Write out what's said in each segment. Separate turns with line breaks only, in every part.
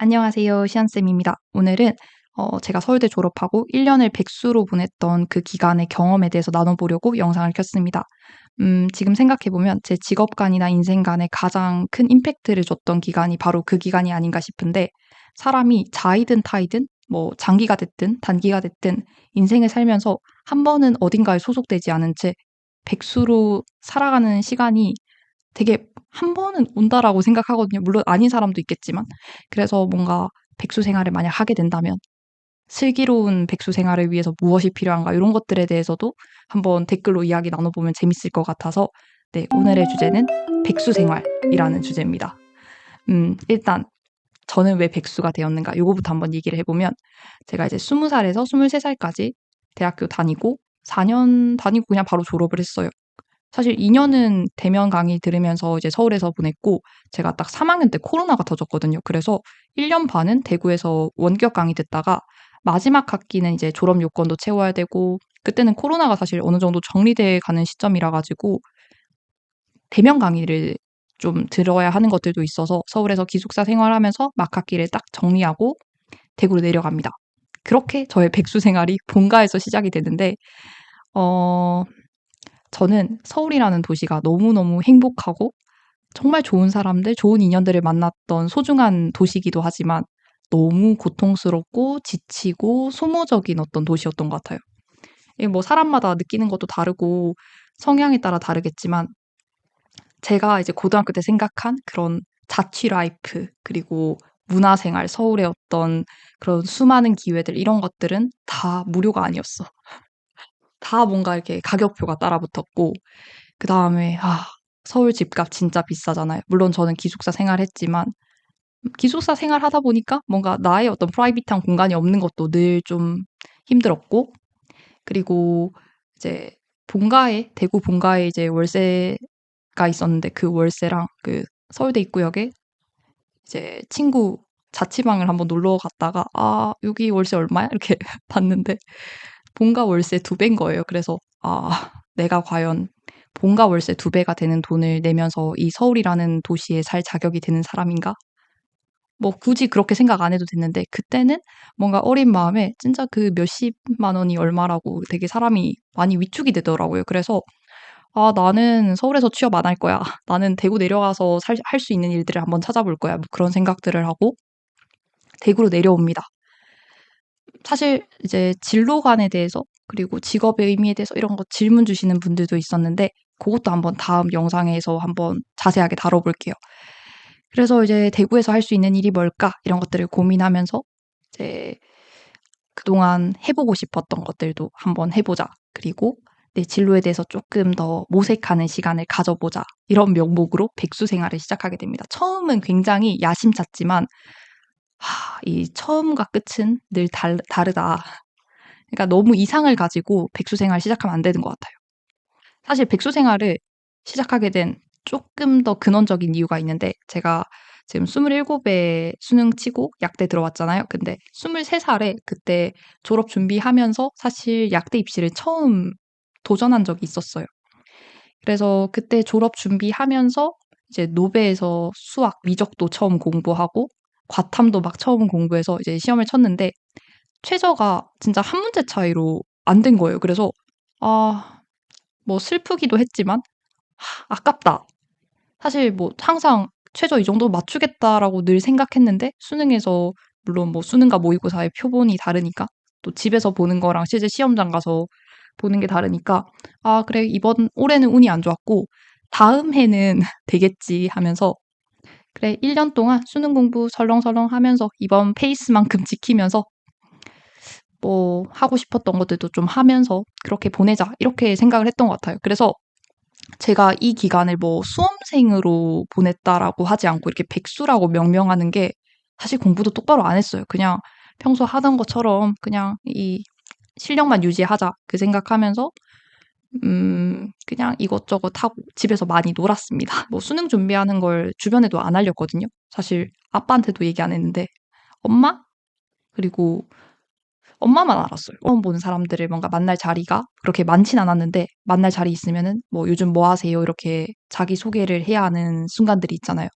안녕하세요. 시안쌤입니다. 오늘은 제가 서울대 졸업하고 1년을 백수로 보냈던 그 기간의 경험에 대해서 나눠보려고 영상을 켰습니다. 지금 생각해보면 제 직업관이나 인생관에 가장 큰 임팩트를 줬던 기간이 바로 그 기간이 아닌가 싶은데, 사람이 자이든 타이든 뭐 장기가 됐든 단기가 됐든 인생을 살면서 한 번은 어딘가에 소속되지 않은 채 백수로 살아가는 시간이 되게 한 번은 온다라고 생각하거든요. 물론 아닌 사람도 있겠지만. 그래서 뭔가 백수 생활을 만약 하게 된다면 슬기로운 백수 생활을 위해서 무엇이 필요한가 이런 것들에 대해서도 한번 댓글로 이야기 나눠보면 재밌을 것 같아서, 네, 오늘의 주제는 백수 생활이라는 주제입니다. 일단 저는 왜 백수가 되었는가 요거부터 한번 얘기를 해보면, 제가 이제 20살에서 23살까지 대학교 다니고 4년 다니고 그냥 바로 졸업을 했어요. 사실 2년은 대면 강의 들으면서 이제 서울에서 보냈고, 제가 딱 3학년 때 코로나가 터졌거든요. 그래서 1년 반은 대구에서 원격 강의 듣다가 마지막 학기는 이제 졸업 요건도 채워야 되고, 그때는 코로나가 사실 어느 정도 정리돼 가는 시점이라 가지고 대면 강의를 좀 들어야 하는 것들도 있어서 서울에서 기숙사 생활하면서 막 학기를 딱 정리하고 대구로 내려갑니다. 그렇게 저의 백수 생활이 본가에서 시작이 되는데, 어 저는 서울이라는 도시가 너무너무 행복하고 정말 좋은 사람들, 좋은 인연들을 만났던 소중한 도시이기도 하지만 너무 고통스럽고 지치고 소모적인 어떤 도시였던 것 같아요. 이게 뭐 사람마다 느끼는 것도 다르고 성향에 따라 다르겠지만, 제가 이제 고등학교 때 생각한 그런 자취 라이프, 그리고 문화생활, 서울의 어떤 그런 수많은 기회들, 이런 것들은 다 무료가 아니었어. 다 뭔가 이렇게 가격표가 따라붙었고, 그다음에 서울 집값 진짜 비싸잖아요. 물론 저는 기숙사 생활했지만 기숙사 생활하다 보니까 뭔가 나의 어떤 프라이빗한 공간이 없는 것도 늘 좀 힘들었고, 그리고 이제 본가에, 대구 본가에 이제 월세가 있었는데, 그 월세랑 그 서울대 입구역에 이제 친구 자취방을 한번 놀러 갔다가 여기 월세 얼마야? 이렇게 봤는데 본가 월세 2배인 거예요. 그래서 내가 과연 본가 월세 2배가 되는 돈을 내면서 이 서울이라는 도시에 살 자격이 되는 사람인가? 뭐 굳이 그렇게 생각 안 해도 됐는데, 그때는 뭔가 어린 마음에 진짜 그 몇십만 원이 얼마라고 되게 사람이 많이 위축이 되더라고요. 그래서 나는 서울에서 취업 안 할 거야. 나는 대구 내려가서 할 수 있는 일들을 한번 찾아볼 거야. 뭐 그런 생각들을 하고 대구로 내려옵니다. 사실 이제 진로관에 대해서, 그리고 직업의 의미에 대해서 이런 거 질문 주시는 분들도 있었는데, 그것도 한번 다음 영상에서 한번 자세하게 다뤄볼게요. 그래서 이제 대구에서 할 수 있는 일이 뭘까? 이런 것들을 고민하면서 이제 그동안 해보고 싶었던 것들도 한번 해보자. 그리고 내 진로에 대해서 조금 더 모색하는 시간을 가져보자. 이런 명목으로 백수 생활을 시작하게 됩니다. 처음은 굉장히 야심찼지만, 이 처음과 끝은 늘 다르다. 그러니까 너무 이상을 가지고 백수 생활 시작하면 안 되는 것 같아요. 사실 백수 생활을 시작하게 된 조금 더 근원적인 이유가 있는데, 제가 지금 27에 수능 치고 약대 들어왔잖아요. 근데 23살에 그때 졸업 준비하면서 사실 약대 입시를 처음 도전한 적이 있었어요. 그래서 그때 졸업 준비하면서 이제 노베에서 수학 미적도 처음 공부하고 과탐도 막 처음 공부해서 이제 시험을 쳤는데 최저가 진짜 한 문제 차이로 안 된 거예요. 그래서 뭐 슬프기도 했지만 아깝다. 사실 뭐 항상 최저 이 정도 맞추겠다라고 늘 생각했는데, 수능에서 물론 뭐 수능과 모의고사의 표본이 다르니까, 또 집에서 보는 거랑 실제 시험장 가서 보는 게 다르니까, 그래, 올해는 운이 안 좋았고 다음 해는 되겠지 하면서, 그래, 1년 동안 수능 공부 설렁설렁 하면서 이번 페이스만큼 지키면서 뭐 하고 싶었던 것들도 좀 하면서 그렇게 보내자, 이렇게 생각을 했던 것 같아요. 그래서 제가 이 기간을 뭐 수험생으로 보냈다라고 하지 않고 이렇게 백수라고 명명하는 게, 사실 공부도 똑바로 안 했어요. 그냥 평소 하던 것처럼 그냥 이 실력만 유지하자 그 생각하면서 그냥 이것저것 하고 집에서 많이 놀았습니다. 뭐 수능 준비하는 걸 주변에도 안 알렸거든요. 사실 아빠한테도 얘기 안 했는데 엄마? 그리고 엄마만 알았어요. 처음 보는 사람들을 뭔가 만날 자리가 그렇게 많진 않았는데, 만날 자리 있으면은 뭐 "요즘 뭐 하세요?" 이렇게 자기소개를 해야 하는 순간들이 있잖아요.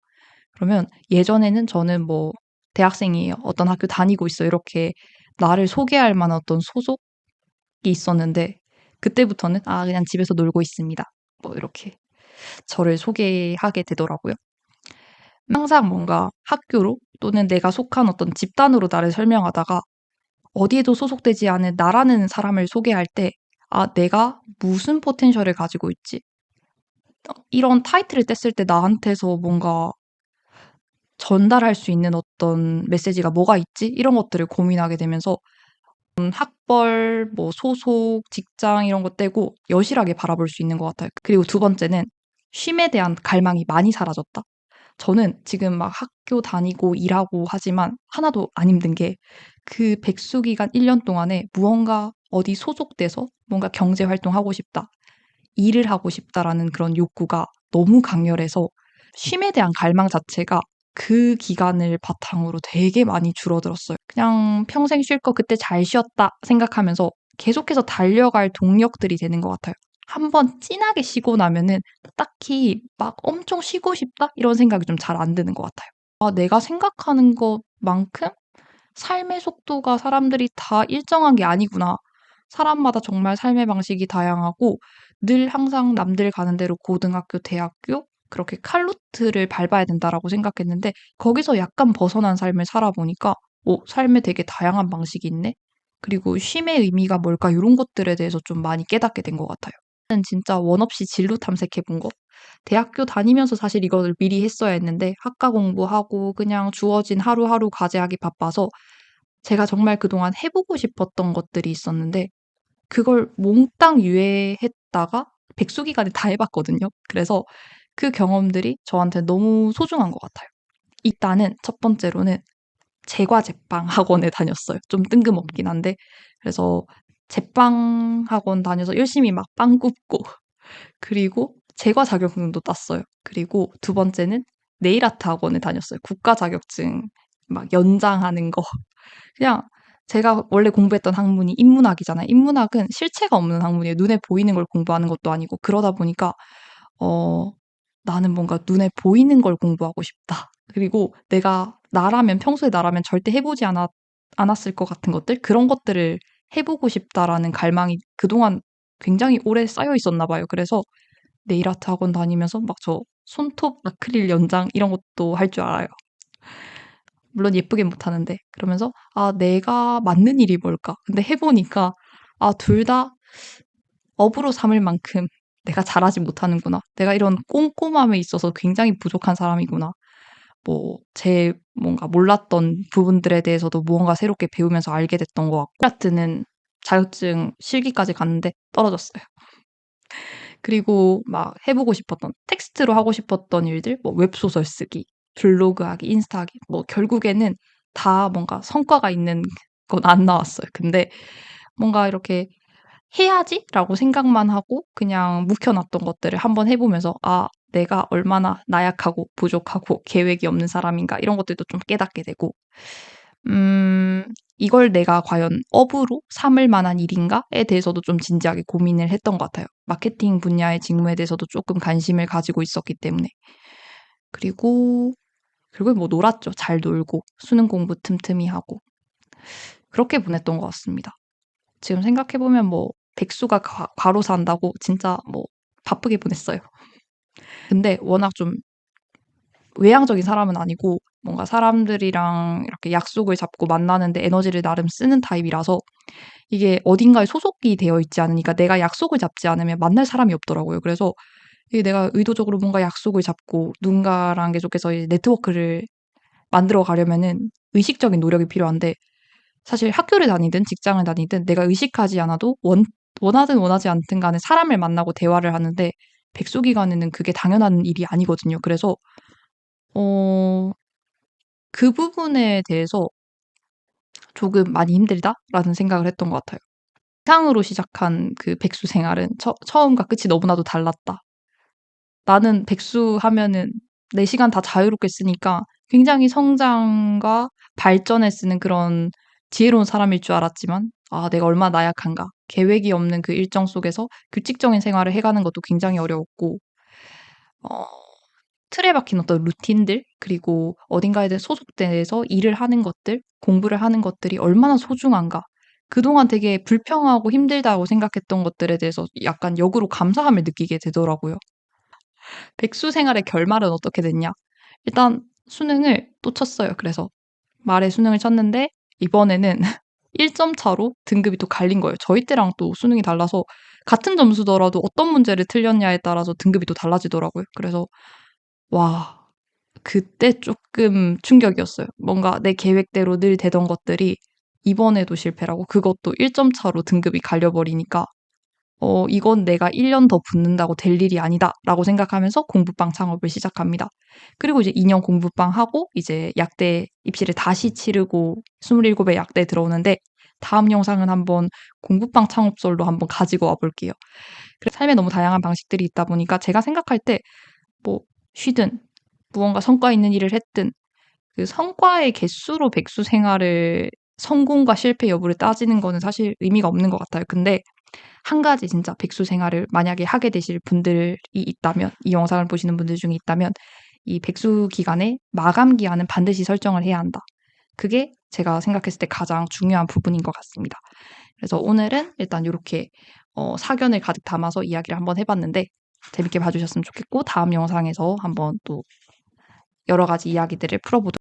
그러면 예전에는 저는 뭐 대학생이에요. 어떤 학교 다니고 있어요. 이렇게 나를 소개할 만한 어떤 소속이 있었는데 그때부터는 그냥 집에서 놀고 있습니다. 뭐 이렇게 저를 소개하게 되더라고요. 항상 뭔가 학교로 또는 내가 속한 어떤 집단으로 나를 설명하다가 어디에도 소속되지 않은 나라는 사람을 소개할 때 내가 무슨 포텐셜을 가지고 있지? 이런 타이틀을 뗐을 때 나한테서 뭔가 전달할 수 있는 어떤 메시지가 뭐가 있지? 이런 것들을 고민하게 되면서 학벌, 뭐 소속, 직장 이런 것 떼고 여실하게 바라볼 수 있는 것 같아요. 그리고 두 번째는 쉼에 대한 갈망이 많이 사라졌다. 저는 지금 막 학교 다니고 일하고 하지만 하나도 안 힘든 게 그 백수 기간 1년 동안에 무언가 어디 소속돼서 뭔가 경제 활동하고 싶다. 일을 하고 싶다라는 그런 욕구가 너무 강렬해서 쉼에 대한 갈망 자체가 그 기간을 바탕으로 되게 많이 줄어들었어요. 그냥 평생 쉴 거 그때 잘 쉬었다 생각하면서 계속해서 달려갈 동력들이 되는 것 같아요. 한번 진하게 쉬고 나면은 딱히 막 엄청 쉬고 싶다? 이런 생각이 좀 잘 안 드는 것 같아요. 내가 생각하는 것만큼 삶의 속도가 사람들이 다 일정한 게 아니구나. 사람마다 정말 삶의 방식이 다양하고 늘 항상 남들 가는 대로 고등학교, 대학교 그렇게 칼루트를 밟아야 된다라고 생각했는데 거기서 약간 벗어난 삶을 살아보니까 삶에 되게 다양한 방식이 있네. 그리고 쉼의 의미가 뭘까 이런 것들에 대해서 좀 많이 깨닫게 된 것 같아요. 저는 진짜 원 없이 진로 탐색해 본 거. 대학교 다니면서 사실 이걸 미리 했어야 했는데 학과 공부하고 그냥 주어진 하루하루 과제하기 바빠서 제가 정말 그동안 해보고 싶었던 것들이 있었는데 그걸 몽땅 유예했다가 백수 기간에 다 해봤거든요. 그래서 그 경험들이 저한테 너무 소중한 것 같아요. 일단은 첫 번째로는 제과 제빵 학원에 다녔어요. 좀 뜬금없긴 한데 그래서 제빵 학원 다녀서 열심히 막 빵 굽고 그리고 제과 자격증도 땄어요. 그리고 두 번째는 네일 아트 학원에 다녔어요. 국가 자격증 막 연장하는 거. 그냥 제가 원래 공부했던 학문이 인문학이잖아요. 인문학은 실체가 없는 학문이에요. 눈에 보이는 걸 공부하는 것도 아니고 그러다 보니까 어 나는 뭔가 눈에 보이는 걸 공부하고 싶다. 그리고 평소에 나라면 절대 해보지 않았을 것 같은 것들 그런 것들을 해보고 싶다라는 갈망이 그동안 굉장히 오래 쌓여 있었나 봐요. 그래서 네일 아트 학원 다니면서 막 저 손톱 아크릴 연장 이런 것도 할 줄 알아요. 물론 예쁘게 못하는데. 그러면서 내가 맞는 일이 뭘까? 근데 해보니까 둘 다 업으로 삼을 만큼 내가 잘하지 못하는구나. 내가 이런 꼼꼼함에 있어서 굉장히 부족한 사람이구나. 제 뭔가 몰랐던 부분들에 대해서도 무언가 새롭게 배우면서 알게 됐던 것 같고. 필라테는 자격증 실기까지 갔는데 떨어졌어요. 그리고 막 해보고 싶었던 텍스트로 하고 싶었던 일들, 웹소설 쓰기, 블로그 하기, 인스타 하기, 결국에는 다 뭔가 성과가 있는 건 안 나왔어요. 근데 뭔가 이렇게 해야지라고 생각만 하고 그냥 묵혀놨던 것들을 한번 해보면서 내가 얼마나 나약하고 부족하고 계획이 없는 사람인가 이런 것들도 좀 깨닫게 되고 이걸 내가 과연 업으로 삼을 만한 일인가에 대해서도 좀 진지하게 고민을 했던 것 같아요. 마케팅 분야의 직무에 대해서도 조금 관심을 가지고 있었기 때문에. 그리고 결국에 놀았죠. 잘 놀고 수능 공부 틈틈이 하고 그렇게 보냈던 것 같습니다. 지금 생각해보면 백수가 과로 산다고 진짜 바쁘게 보냈어요. 근데 워낙 좀 외향적인 사람은 아니고 뭔가 사람들이랑 이렇게 약속을 잡고 만나는데 에너지를 나름 쓰는 타입이라서 이게 어딘가에 소속이 되어 있지 않으니까 내가 약속을 잡지 않으면 만날 사람이 없더라고요. 그래서 이게 내가 의도적으로 뭔가 약속을 잡고 누군가랑 계속해서 이제 네트워크를 만들어 가려면은 의식적인 노력이 필요한데 사실 학교를 다니든 직장을 다니든 내가 의식하지 않아도 원하든 원하지 않든 간에 사람을 만나고 대화를 하는데 백수 기간에는 그게 당연한 일이 아니거든요. 그래서 어 그 부분에 대해서 조금 많이 힘들다라는 생각을 했던 것 같아요. 이상으로 시작한 그 백수 생활은 처음과 끝이 너무나도 달랐다. 나는 백수 하면은 내 시간 다 자유롭게 쓰니까 굉장히 성장과 발전에 쓰는 그런 지혜로운 사람일 줄 알았지만 내가 얼마나 나약한가. 계획이 없는 그 일정 속에서 규칙적인 생활을 해가는 것도 굉장히 어려웠고 어 틀에 박힌 어떤 루틴들, 그리고 어딘가에 대해 소속돼서 일을 하는 것들, 공부를 하는 것들이 얼마나 소중한가. 그동안 되게 불평하고 힘들다고 생각했던 것들에 대해서 약간 역으로 감사함을 느끼게 되더라고요. 백수 생활의 결말은 어떻게 됐냐? 일단 수능을 또 쳤어요. 그래서 말에 수능을 쳤는데 이번에는 1점 차로 등급이 또 갈린 거예요. 저희 때랑 또 수능이 달라서 같은 점수더라도 어떤 문제를 틀렸냐에 따라서 등급이 또 달라지더라고요. 그래서 와, 그때 조금 충격이었어요. 뭔가 내 계획대로 늘 되던 것들이 이번에도 실패라고, 그것도 1점 차로 등급이 갈려 버리니까 이건 내가 1년 더 붙는다고 될 일이 아니다라고 생각하면서 공부방 창업을 시작합니다. 그리고 이제 2년 공부방 하고 이제 약대 입시를 다시 치르고 27에 약대에 들어오는데, 다음 영상은 한번 공부방 창업설로 한번 가지고 와 볼게요. 그래서 삶에 너무 다양한 방식들이 있다 보니까 제가 생각할 때 뭐 쉬든 무언가 성과 있는 일을 했든 그 성과의 개수로 백수 생활을 성공과 실패 여부를 따지는 거는 사실 의미가 없는 것 같아요. 근데 한 가지 진짜 백수 생활을 만약에 하게 되실 분들이 있다면, 이 영상을 보시는 분들 중에 있다면 이 백수 기간의 마감 기한은 반드시 설정을 해야 한다. 그게 제가 생각했을 때 가장 중요한 부분인 것 같습니다. 그래서 오늘은 일단 이렇게 사견을 가득 담아서 이야기를 한번 해봤는데 재밌게 봐주셨으면 좋겠고, 다음 영상에서 한번 또 여러 가지 이야기들을 풀어보도록